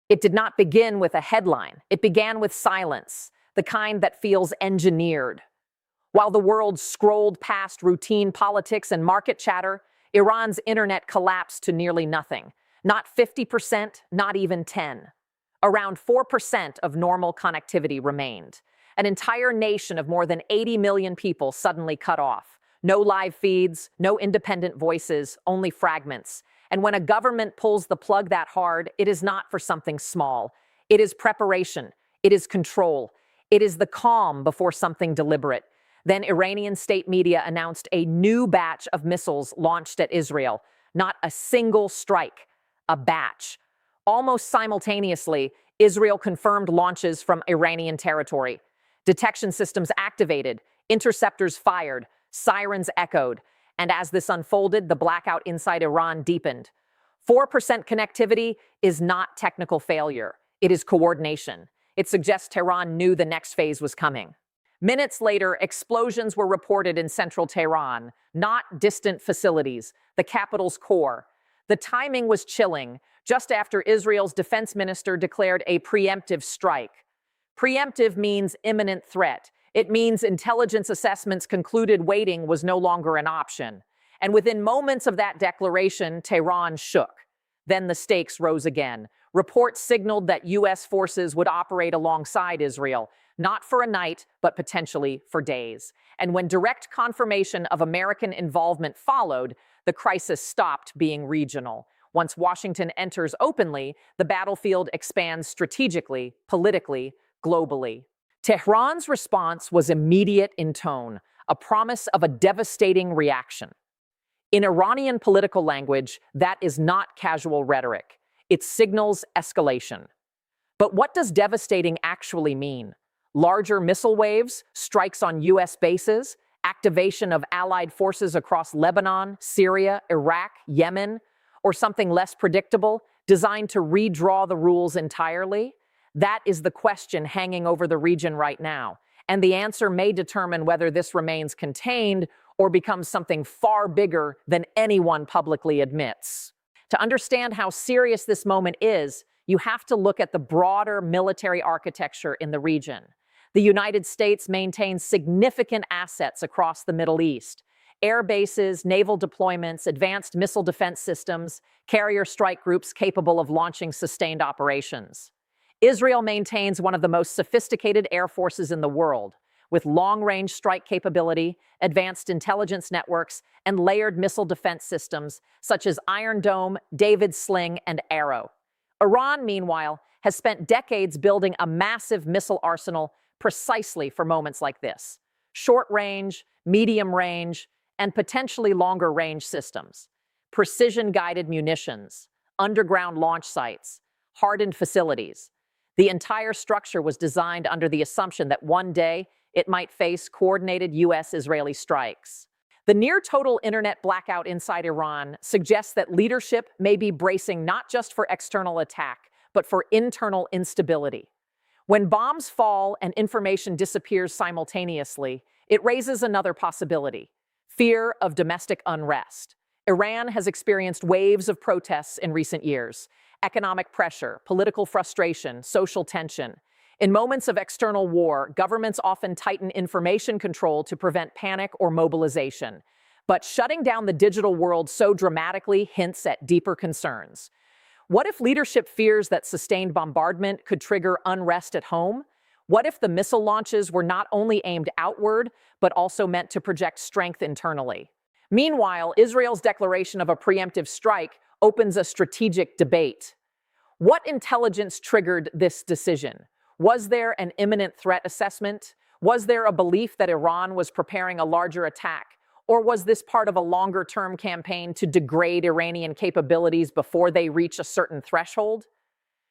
It did not begin with a headline. It began with silence, the kind that feels engineered. While the world scrolled past routine politics and market chatter, Iran's internet collapsed to nearly nothing. Not 50%, not even 10. Around 4% of normal connectivity remained. An entire nation of more than 80 million people suddenly cut off. No live feeds, no independent voices, only fragments. And when a government pulls the plug that hard, it is not for something small. It is preparation. It is control. It is the calm before something deliberate. Then Iranian state media announced a new batch of missiles launched at Israel. Not a single strike, a batch. Almost simultaneously, Israel confirmed launches from Iranian territory. Detection systems activated, interceptors fired, sirens echoed. And as this unfolded, the blackout inside Iran deepened. 4% connectivity is not technical failure. It is coordination. It suggests Tehran knew the next phase was coming. Minutes later, explosions were reported in central Tehran, not distant facilities, the capital's core. The timing was chilling, just after Israel's defense minister declared a preemptive strike. Preemptive means imminent threat. It means intelligence assessments concluded waiting was no longer an option. And within moments of that declaration, Tehran shook. Then the stakes rose again. Reports signaled that U.S. forces would operate alongside Israel, not for a night, but potentially for days. And when direct confirmation of American involvement followed, the crisis stopped being regional. Once Washington enters openly, the battlefield expands strategically, politically, globally. Tehran's response was immediate in tone, a promise of a devastating reaction. In Iranian political language, that is not casual rhetoric. It signals escalation. But what does devastating actually mean? Larger missile waves, strikes on U.S. bases, activation of allied forces across Lebanon, Syria, Iraq, Yemen, or something less predictable, designed to redraw the rules entirely? That is the question hanging over the region right now, and the answer may determine whether this remains contained or becomes something far bigger than anyone publicly admits. To understand how serious this moment is, you have to look at the broader military architecture in the region. The United States maintains significant assets across the Middle East: air bases, naval deployments, advanced missile defense systems, carrier strike groups capable of launching sustained operations. Israel maintains one of the most sophisticated air forces in the world, with long-range strike capability, advanced intelligence networks, and layered missile defense systems such as Iron Dome, David's Sling, and Arrow. Iran, meanwhile, has spent decades building a massive missile arsenal precisely for moments like this: short-range, medium-range, and potentially longer-range systems, precision-guided munitions, underground launch sites, hardened facilities. The entire structure was designed under the assumption that one day it might face coordinated U.S.-Israeli strikes. The near-total internet blackout inside Iran suggests that leadership may be bracing not just for external attack, but for internal instability. When bombs fall and information disappears simultaneously, it raises another possibility: fear of domestic unrest. Iran has experienced waves of protests in recent years: economic pressure, political frustration, social tension. In moments of external war, governments often tighten information control to prevent panic or mobilization. But shutting down the digital world so dramatically hints at deeper concerns. What if leadership fears that sustained bombardment could trigger unrest at home? What if the missile launches were not only aimed outward, but also meant to project strength internally? Meanwhile, Israel's declaration of a preemptive strike opens a strategic debate. What intelligence triggered this decision? Was there an imminent threat assessment? Was there a belief that Iran was preparing a larger attack? Or was this part of a longer-term campaign to degrade Iranian capabilities before they reach a certain threshold?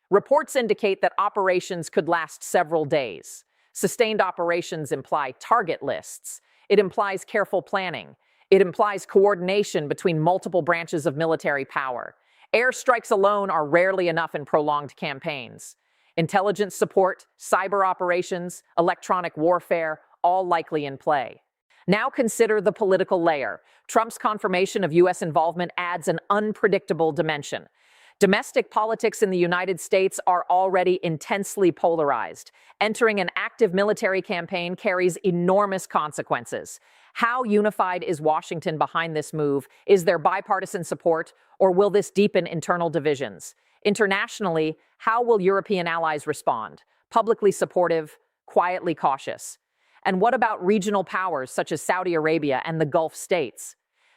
Reports indicate that operations could last several days. Sustained operations imply target lists. It implies careful planning. It implies coordination between multiple branches of military power. Airstrikes alone are rarely enough in prolonged campaigns. Intelligence support, cyber operations, electronic warfare, all likely in play. Now consider the political layer. Trump's confirmation of U.S. involvement adds an unpredictable dimension. Domestic politics in the United States are already intensely polarized. Entering an active military campaign carries enormous consequences. How unified is Washington behind this move? Is there bipartisan support, or will this deepen internal divisions? Internationally, how will European allies respond? Publicly supportive, quietly cautious. And what about regional powers such as Saudi Arabia and the Gulf states?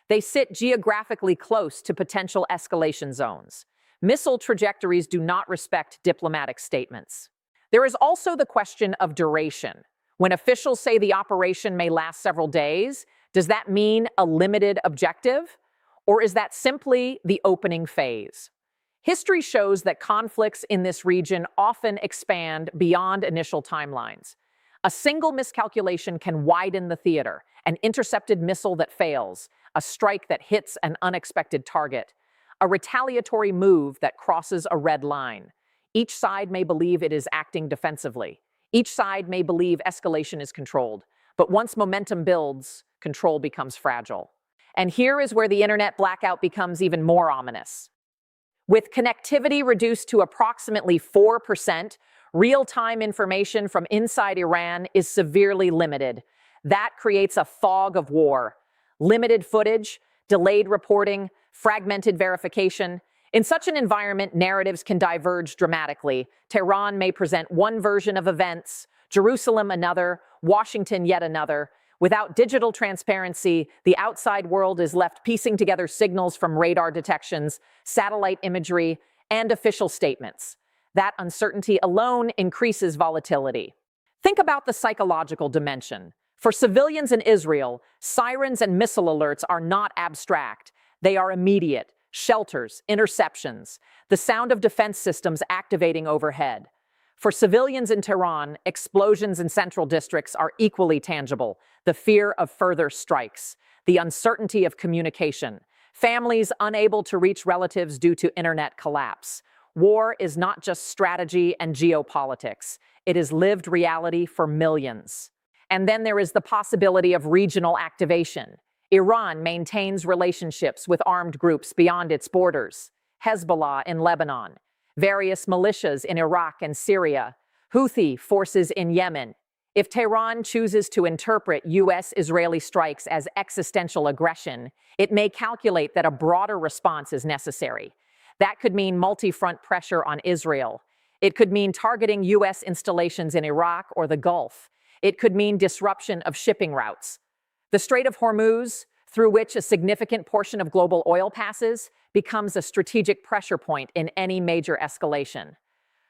They sit geographically close to potential escalation zones. Missile trajectories do not respect diplomatic statements. There is also the question of duration. When officials say the operation may last several days, does that mean a limited objective? Or is that simply the opening phase? History shows that conflicts in this region often expand beyond initial timelines. A single miscalculation can widen the theater, an intercepted missile that fails, a strike that hits an unexpected target, a retaliatory move that crosses a red line. Each side may believe it is acting defensively. Each side may believe escalation is controlled. But once momentum builds, control becomes fragile. And here is where the internet blackout becomes even more ominous. With connectivity reduced to approximately 4%, real-time information from inside Iran is severely limited. That creates a fog of war. Limited footage, delayed reporting, fragmented verification. In such an environment, narratives can diverge dramatically. Tehran may present one version of events, Jerusalem another, Washington yet another. Without digital transparency, the outside world is left piecing together signals from radar detections, satellite imagery, and official statements. That uncertainty alone increases volatility. Think about the psychological dimension. For civilians in Israel, sirens and missile alerts are not abstract. They are immediate. Shelters, interceptions, the sound of defense systems activating overhead. For civilians in Tehran, explosions in central districts are equally tangible. The fear of further strikes, the uncertainty of communication, families unable to reach relatives due to internet collapse. War is not just strategy and geopolitics. It is lived reality for millions. And then there is the possibility of regional activation. Iran maintains relationships with armed groups beyond its borders. Hezbollah in Lebanon, various militias in Iraq and Syria, Houthi forces in Yemen. If Tehran chooses to interpret U.S.-Israeli strikes as existential aggression, it may calculate that a broader response is necessary. That could mean multi-front pressure on Israel. It could mean targeting U.S. installations in Iraq or the Gulf. It could mean disruption of shipping routes. The Strait of Hormuz, through which a significant portion of global oil passes, becomes a strategic pressure point in any major escalation.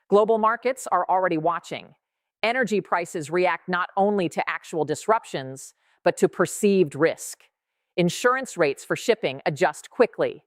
Global markets are already watching. Energy prices react not only to actual disruptions, but to perceived risk. Insurance rates for shipping adjust quickly.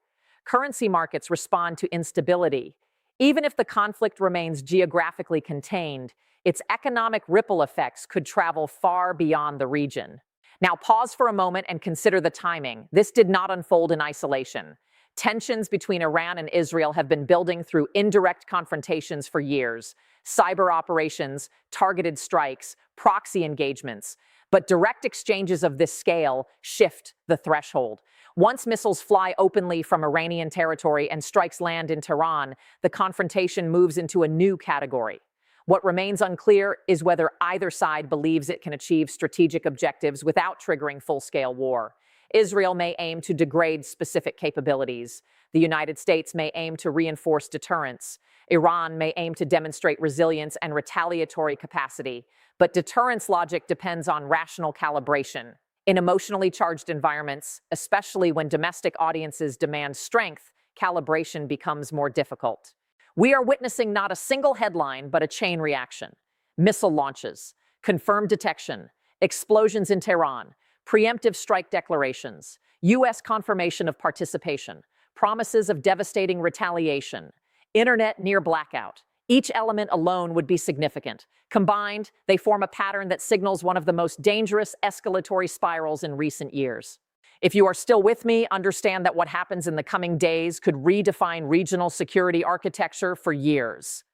Currency markets respond to instability. Even if the conflict remains geographically contained, its economic ripple effects could travel far beyond the region. Now pause for a moment and consider the timing. This did not unfold in isolation. Tensions between Iran and Israel have been building through indirect confrontations for years. Cyber operations, targeted strikes, proxy engagements. But direct exchanges of this scale shift the threshold. Once missiles fly openly from Iranian territory and strikes land in Tehran, the confrontation moves into a new category. What remains unclear is whether either side believes it can achieve strategic objectives without triggering full-scale war. Israel may aim to degrade specific capabilities. The United States may aim to reinforce deterrence. Iran may aim to demonstrate resilience and retaliatory capacity. But deterrence logic depends on rational calibration. In emotionally charged environments, especially when domestic audiences demand strength, calibration becomes more difficult. We are witnessing not a single headline, but a chain reaction. Missile launches, confirmed detection, explosions in Tehran, preemptive strike declarations, U.S. confirmation of participation, promises of devastating retaliation, internet near blackout. Each element alone would be significant. Combined, they form a pattern that signals one of the most dangerous escalatory spirals in recent years. If you are still with me, understand that what happens in the coming days could redefine regional security architecture for years.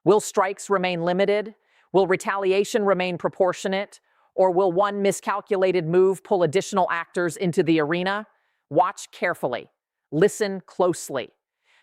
Will strikes remain limited? Will retaliation remain proportionate? Or will one miscalculated move pull additional actors into the arena? Watch carefully. Listen closely.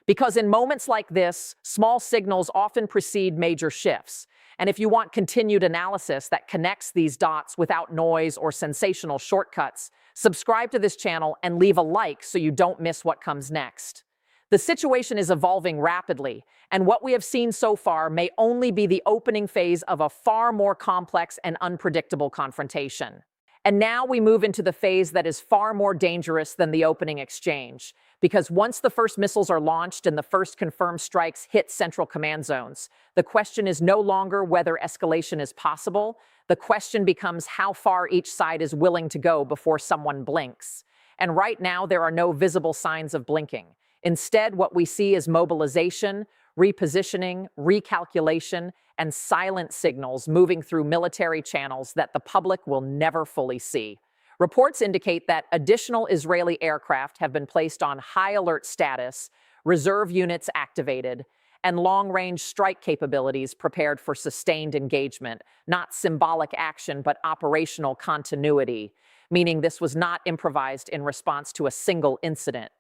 Because in moments like this, small signals often precede major shifts. And if you want continued analysis that connects these dots without noise or sensational shortcuts, subscribe to this channel and leave a like so you don't miss what comes next. The situation is evolving rapidly, and what we have seen so far may only be the opening phase of a far more complex and unpredictable confrontation. And now we move into the phase that is far more dangerous than the opening exchange, because once the first missiles are launched and the first confirmed strikes hit central command zones, the question is no longer whether escalation is possible. The question becomes how far each side is willing to go before someone blinks. And right now, there are no visible signs of blinking. Instead, what we see is mobilization, repositioning, recalculation, and silent signals moving through military channels that the public will never fully see. Reports indicate that additional Israeli aircraft have been placed on high alert status, reserve units activated, and long-range strike capabilities prepared for sustained engagement, not symbolic action but operational continuity, meaning this was not improvised in response to a single incident.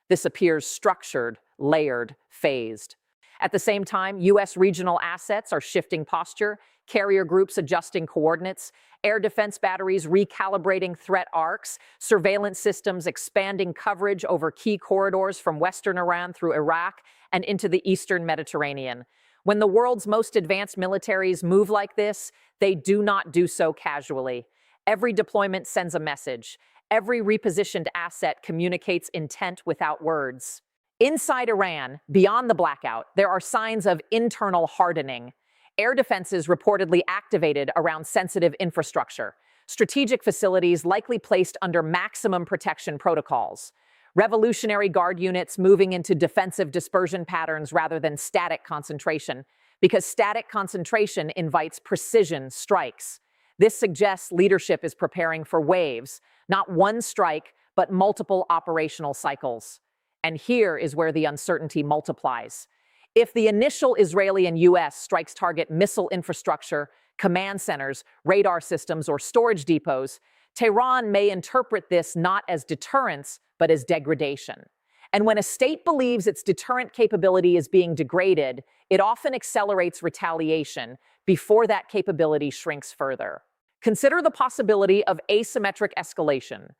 This appears structured, layered, phased. At the same time, U.S. regional assets are shifting posture, carrier groups adjusting coordinates, air defense batteries recalibrating threat arcs, surveillance systems expanding coverage over key corridors from western Iran through Iraq and into the eastern Mediterranean. When the world's most advanced militaries move like this, they do not do so casually. Every deployment sends a message. Every repositioned asset communicates intent without words. Inside Iran, beyond the blackout, there are signs of internal hardening. Air defenses reportedly activated around sensitive infrastructure, strategic facilities likely placed under maximum protection protocols, Revolutionary Guard units moving into defensive dispersion patterns rather than static concentration, because static concentration invites precision strikes. This suggests leadership is preparing for waves, not one strike, but multiple operational cycles. And here is where the uncertainty multiplies. If the initial Israeli and U.S. strikes target missile infrastructure, command centers, radar systems, or storage depots, Tehran may interpret this not as deterrence, but as degradation. And when a state believes its deterrent capability is being degraded, it often accelerates retaliation before that capability shrinks further. Consider the possibility of asymmetric escalation.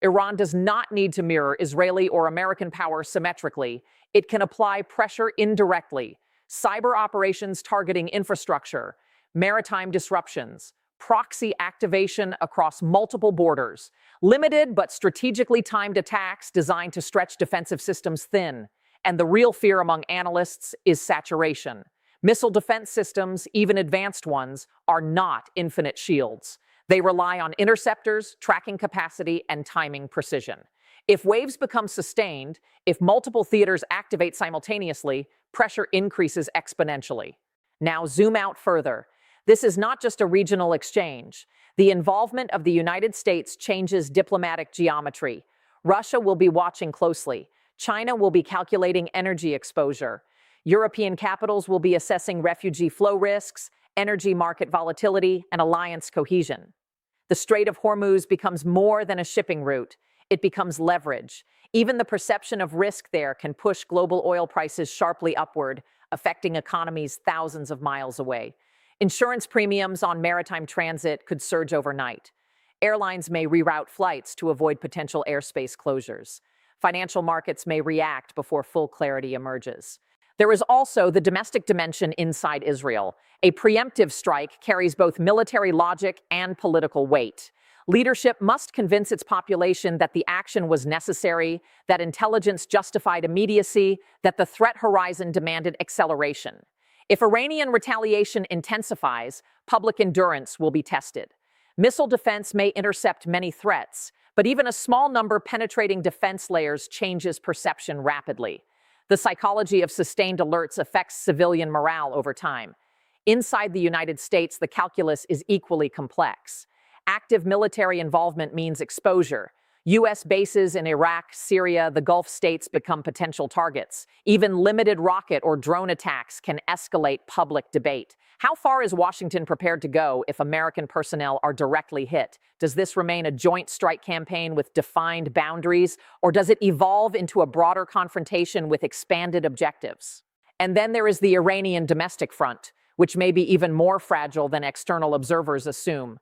Iran does not need to mirror Israeli or American power symmetrically. It can apply pressure indirectly. Cyber operations targeting infrastructure, maritime disruptions, proxy activation across multiple borders, limited but strategically timed attacks designed to stretch defensive systems thin. And the real fear among analysts is saturation. Missile defense systems, even advanced ones, are not infinite shields. They rely on interceptors, tracking capacity, and timing precision. If waves become sustained, if multiple theaters activate simultaneously, pressure increases exponentially. Now zoom out further. This is not just a regional exchange. The involvement of the United States changes diplomatic geometry. Russia will be watching closely. China will be calculating energy exposure. European capitals will be assessing refugee flow risks, energy market volatility, and alliance cohesion. The Strait of Hormuz becomes more than a shipping route. It becomes leverage. Even the perception of risk there can push global oil prices sharply upward, affecting economies thousands of miles away. Insurance premiums on maritime transit could surge overnight. Airlines may reroute flights to avoid potential airspace closures. Financial markets may react before full clarity emerges. There is also the domestic dimension inside Israel. A preemptive strike carries both military logic and political weight. Leadership must convince its population that the action was necessary, that intelligence justified immediacy, that the threat horizon demanded acceleration. If Iranian retaliation intensifies, public endurance will be tested. Missile defense may intercept many threats, but even a small number penetrating defense layers changes perception rapidly. The psychology of sustained alerts affects civilian morale over time. Inside the United States, the calculus is equally complex. Active military involvement means exposure. U.S. bases in Iraq, Syria, the Gulf states become potential targets. Even limited rocket or drone attacks can escalate public debate. How far is Washington prepared to go if American personnel are directly hit? Does this remain a joint strike campaign with defined boundaries, or does it evolve into a broader confrontation with expanded objectives? And then there is the Iranian domestic front, which may be even more fragile than external observers assume.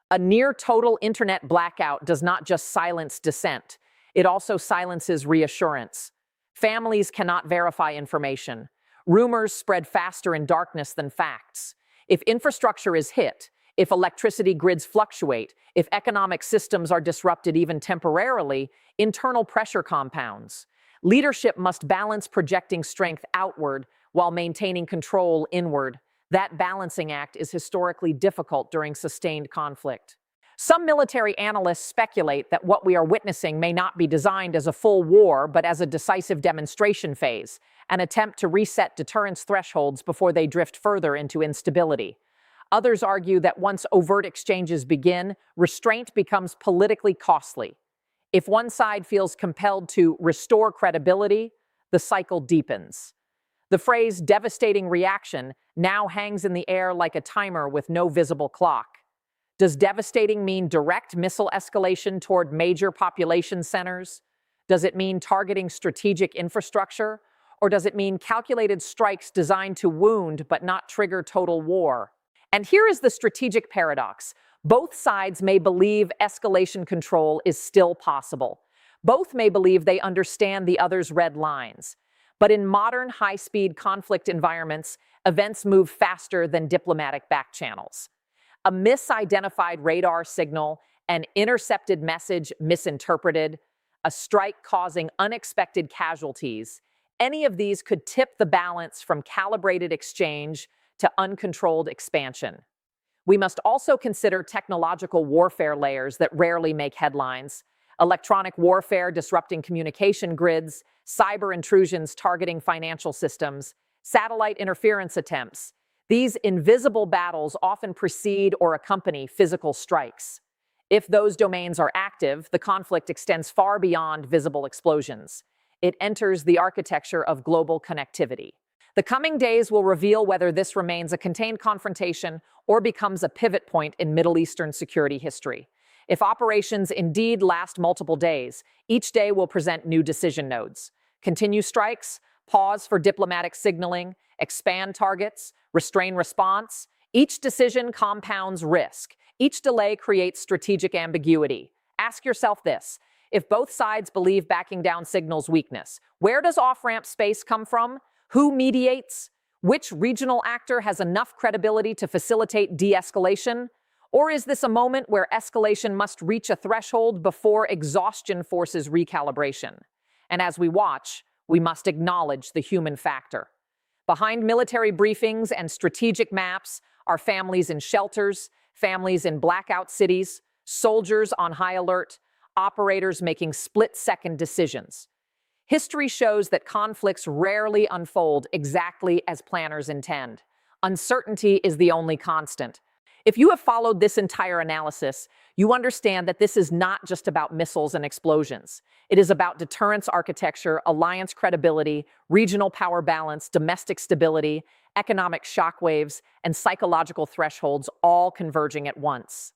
A near-total internet blackout does not just silence dissent, it also silences reassurance. Families cannot verify information. Rumors spread faster in darkness than facts. If infrastructure is hit, if electricity grids fluctuate, if economic systems are disrupted even temporarily, internal pressure compounds. Leadership must balance projecting strength outward while maintaining control inward. That balancing act is historically difficult during sustained conflict. Some military analysts speculate that what we are witnessing may not be designed as a full war, but as a decisive demonstration phase, an attempt to reset deterrence thresholds before they drift further into instability. Others argue that once overt exchanges begin, restraint becomes politically costly. If one side feels compelled to restore credibility, the cycle deepens. The phrase devastating reaction now hangs in the air like a timer with no visible clock. Does devastating mean direct missile escalation toward major population centers? Does it mean targeting strategic infrastructure? Or does it mean calculated strikes designed to wound but not trigger total war? And here is the strategic paradox. Both sides may believe escalation control is still possible. Both may believe they understand the other's red lines. But in modern high-speed conflict environments, events move faster than diplomatic back channels. A misidentified radar signal, an intercepted message misinterpreted, a strike causing unexpected casualties, any of these could tip the balance from calibrated exchange to uncontrolled expansion. We must also consider technological warfare layers that rarely make headlines. Electronic warfare disrupting communication grids, cyber intrusions targeting financial systems, satellite interference attempts. These invisible battles often precede or accompany physical strikes. If those domains are active, the conflict extends far beyond visible explosions. It enters the architecture of global connectivity. The coming days will reveal whether this remains a contained confrontation or becomes a pivot point in Middle Eastern security history. If operations indeed last multiple days, each day will present new decision nodes. Continue strikes, pause for diplomatic signaling, expand targets, restrain response. Each decision compounds risk. Each delay creates strategic ambiguity. Ask yourself this: if both sides believe backing down signals weakness, where does off-ramp space come from? Who mediates? Which regional actor has enough credibility to facilitate de-escalation? Or is this a moment where escalation must reach a threshold before exhaustion forces recalibration? And as we watch, we must acknowledge the human factor. Behind military briefings and strategic maps are families in shelters, families in blackout cities, soldiers on high alert, operators making split-second decisions. History shows that conflicts rarely unfold exactly as planners intend. Uncertainty is the only constant. If you have followed this entire analysis, you understand that this is not just about missiles and explosions. It is about deterrence architecture, alliance credibility, regional power balance, domestic stability, economic shockwaves, and psychological thresholds all converging at once.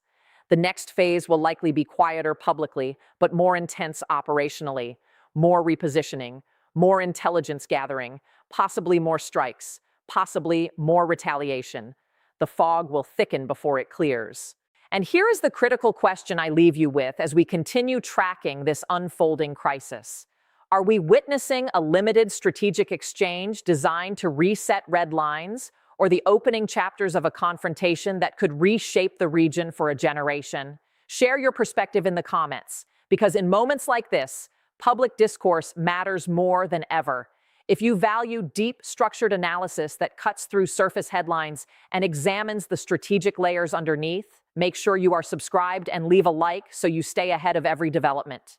The next phase will likely be quieter publicly, but more intense operationally. More repositioning, more intelligence gathering, possibly more strikes, possibly more retaliation. The fog will thicken before it clears. And here is the critical question I leave you with as we continue tracking this unfolding crisis. Are we witnessing a limited strategic exchange designed to reset red lines, or the opening chapters of a confrontation that could reshape the region for a generation? Share your perspective in the comments, because in moments like this, public discourse matters more than ever. If you value deep, structured analysis that cuts through surface headlines and examines the strategic layers underneath, make sure you are subscribed and leave a like so you stay ahead of every development.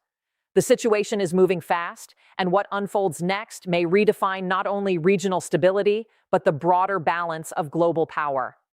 The situation is moving fast, and what unfolds next may redefine not only regional stability, but the broader balance of global power.